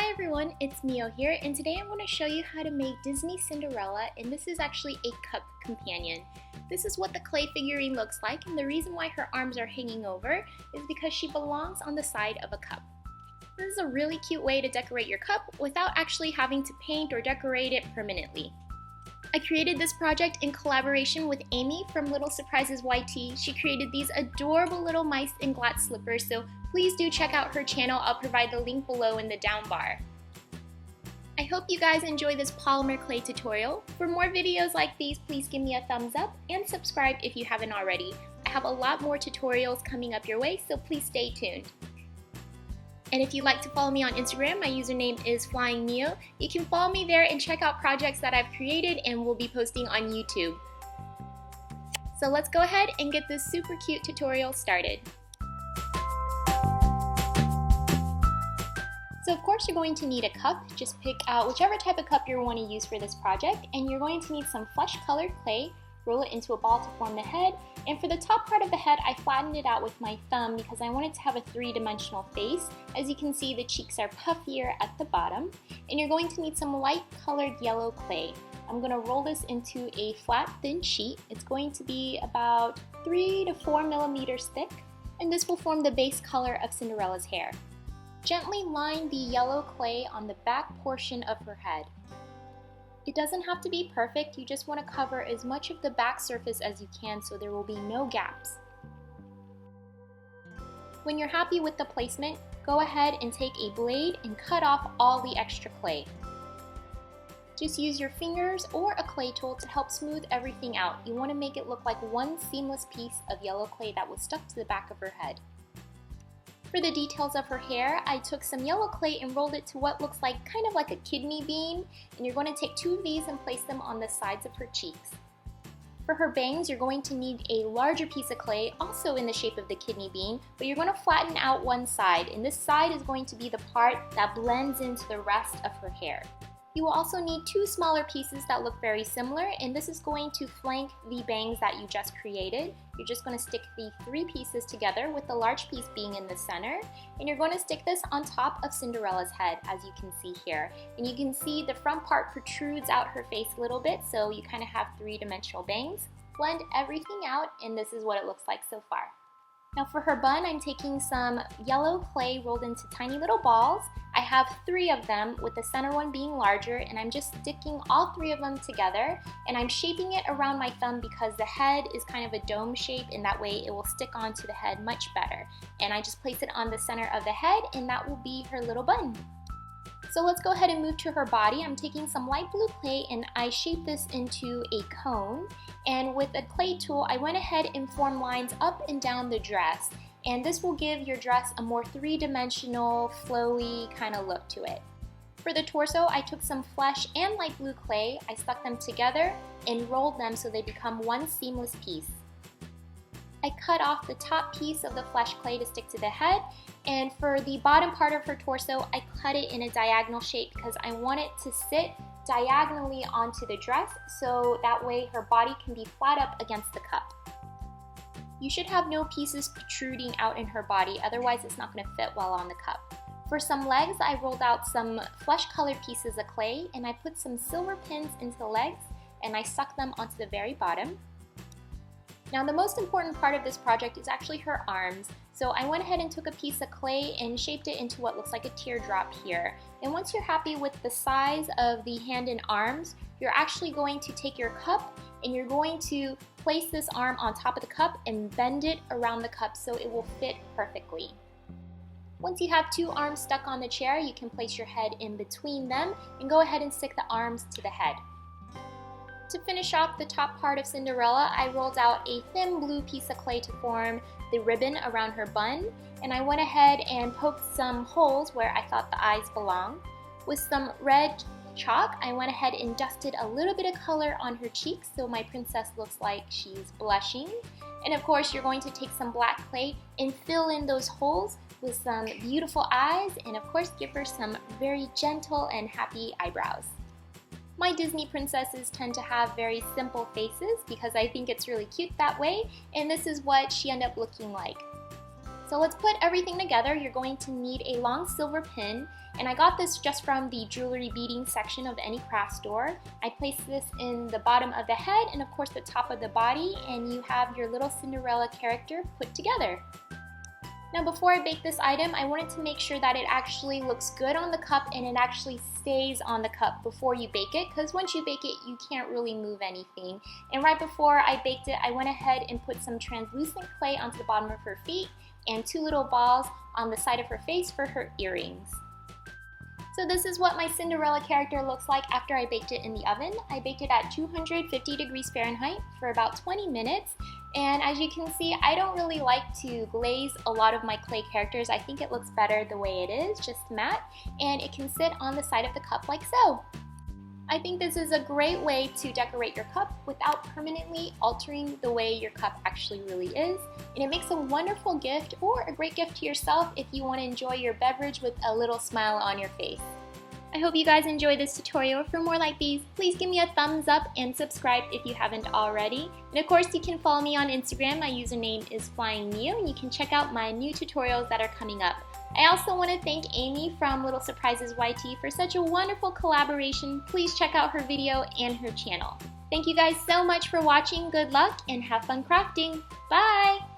Hi everyone, it's Mio here, and today I'm going to show you how to make Disney Cinderella, and this is actually a cup companion. This is what the clay figurine looks like, and the reason why her arms are hanging over is because she belongs on the side of a cup. This is a really cute way to decorate your cup without actually having to paint or decorate it permanently. I created this project in collaboration with Amy from LittleSuprisesYT. She created these adorable little mice in glass slippers, so please do check out her channel. I'll provide the link below in the down bar. I hope you guys enjoy this polymer clay tutorial. For more videos like these, please give me a thumbs up and subscribe if you haven't already. I have a lot more tutorials coming up your way, so please stay tuned. And if you'd like to follow me on Instagram, my username is FlyingMio. You can follow me there and check out projects that I've created and will be posting on YouTube. So let's go ahead and get this super cute tutorial started. So of course you're going to need a cup. Just pick out whichever type of cup you want to use for this project, and you're going to need some flesh colored clay. Roll it into a ball to form the head, and for the top part of the head I flattened it out with my thumb because I wanted to have a three-dimensional face. As you can see, the cheeks are puffier at the bottom, and you're going to need some light colored yellow clay. I'm going to roll this into a flat thin sheet. It's going to be about 3 to 4 millimeters thick, and this will form the base color of Cinderella's hair. Gently line the yellow clay on the back portion of her head. It doesn't have to be perfect, you just want to cover as much of the back surface as you can so there will be no gaps. When you're happy with the placement, go ahead and take a blade and cut off all the extra clay. Just use your fingers or a clay tool to help smooth everything out. You want to make it look like one seamless piece of yellow clay that was stuck to the back of her head. For the details of her hair, I took some yellow clay and rolled it to what looks like kind of like a kidney bean, and you're going to take 2 of these and place them on the sides of her cheeks. For her bangs, you're going to need a larger piece of clay, also in the shape of the kidney bean, but you're going to flatten out one side, and this side is going to be the part that blends into the rest of her hair. You will also need 2 smaller pieces that look very similar, and this is going to flank the bangs that you just created. You're just going to stick the 3 pieces together with the large piece being in the center, and you're going to stick this on top of Cinderella's head, as you can see here. And you can see the front part protrudes out her face a little bit, so you kind of have 3-dimensional bangs. Blend everything out, and this is what it looks like so far. Now for her bun, I'm taking some yellow clay rolled into tiny little balls. I have 3 of them, with the center one being larger, and I'm just sticking all 3 of them together, and I'm shaping it around my thumb because the head is kind of a dome shape, and that way it will stick onto the head much better. And I just place it on the center of the head, and that will be her little bun. So let's go ahead and move to her body. I'm taking some light blue clay and I shaped this into a cone. And with a clay tool, I went ahead and formed lines up and down the dress. And this will give your dress a more 3-dimensional, flowy kind of look to it. For the torso, I took some flesh and light blue clay. I stuck them together and rolled them so they become one seamless piece. I cut off the top piece of the flesh clay to stick to the head, and for the bottom part of her torso, I cut it in a diagonal shape because I want it to sit diagonally onto the dress so that way her body can be flat up against the cup. You should have no pieces protruding out in her body, otherwise it's not going to fit well on the cup. For some legs, I rolled out some flesh colored pieces of clay and I put some silver pins into the legs and I stuck them onto the very bottom. Now the most important part of this project is actually her arms. So I went ahead and took a piece of clay and shaped it into what looks like a teardrop here. And once you're happy with the size of the hand and arms, you're actually going to take your cup and you're going to place this arm on top of the cup and bend it around the cup so it will fit perfectly. Once you have 2 arms stuck on the chair, you can place your head in between them and go ahead and stick the arms to the head. To finish off the top part of Cinderella, I rolled out a thin blue piece of clay to form the ribbon around her bun, and I went ahead and poked some holes where I thought the eyes belonged. With some red chalk, I went ahead and dusted a little bit of color on her cheeks so my princess looks like she's blushing. And of course, you're going to take some black clay and fill in those holes with some beautiful eyes, and of course give her some very gentle and happy eyebrows. My Disney princesses tend to have very simple faces because I think it's really cute that way, and this is what she ended up looking like. So let's put everything together. You're going to need a long silver pin, and I got this just from the jewelry beading section of any craft store. I placed this in the bottom of the head and of course the top of the body, and you have your little Cinderella character put together. Now before I bake this item, I wanted to make sure that it actually looks good on the cup and it actually stays on the cup before you bake it, because once you bake it, you can't really move anything. And right before I baked it, I went ahead and put some translucent clay onto the bottom of her feet and 2 little balls on the side of her face for her earrings. So this is what my Cinderella character looks like after I baked it in the oven. I baked it at 250 degrees Fahrenheit for about 20 minutes. And as you can see, I don't really like to glaze a lot of my clay characters. I think it looks better the way it is, just matte, and it can sit on the side of the cup like so. I think this is a great way to decorate your cup without permanently altering the way your cup actually really is. And it makes a wonderful gift or a great gift to yourself if you want to enjoy your beverage with a little smile on your face. I hope you guys enjoyed this tutorial. For more like these, please give me a thumbs up and subscribe if you haven't already. And of course, you can follow me on Instagram. My username is FlyingNeo, and you can check out my new tutorials that are coming up. I also want to thank Amy from LittleSuprisesYT for such a wonderful collaboration. Please check out her video and her channel. Thank you guys so much for watching. Good luck and have fun crafting. Bye!